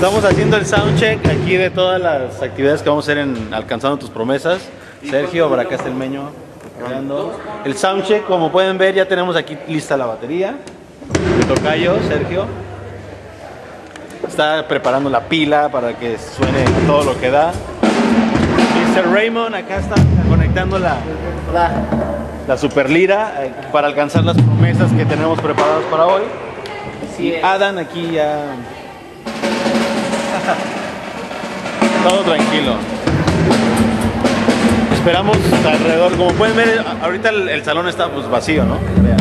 Estamos haciendo el soundcheck aquí de todas las actividades que vamos a hacer en Alcanzando Tus Promesas. Sergio, por acá está el Meño. El soundcheck, como pueden ver, ya tenemos aquí lista la batería. Mi tocayo, Sergio, está preparando la pila para que suene todo lo que da. Mr. Raymond acá está conectando la super lira para alcanzar las promesas que tenemos preparadas para hoy. Y Adam aquí ya... todo tranquilo. Esperamos alrededor, como pueden ver, ahorita el salón está pues vacío, ¿no? Vean.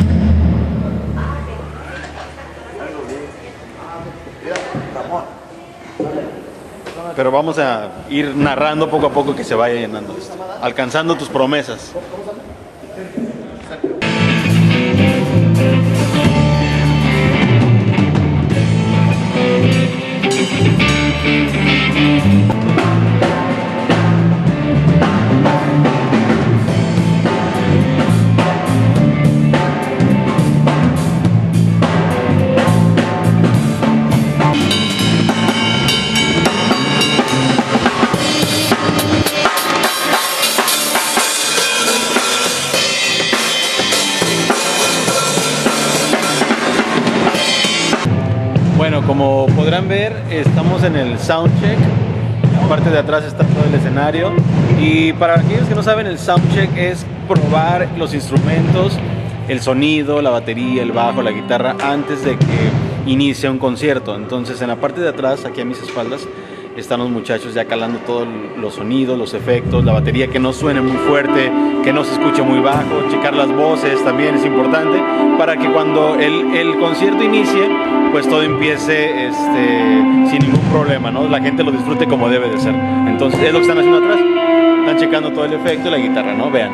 Pero vamos a ir narrando poco a poco que se vaya llenando esto. Alcanzando tus promesas. Bueno, como podrán ver, estamos en el soundcheck. La parte de atrás está todo el escenario. Y para aquellos que no saben, el soundcheck es probar los instrumentos, el sonido, la batería, el bajo, la guitarra, antes de que inicie un concierto. Entonces, en la parte de atrás, aquí a mis espaldas, están los muchachos ya calando todos los sonidos, los efectos, la batería, que no suene muy fuerte, que no se escuche muy bajo, checar las voces también es importante para que cuando el concierto inicie, pues todo empiece sin ningún problema, ¿no? La gente lo disfrute como debe de ser. Entonces es lo que están haciendo atrás, están checando todo el efecto y la guitarra, ¿no? Vean.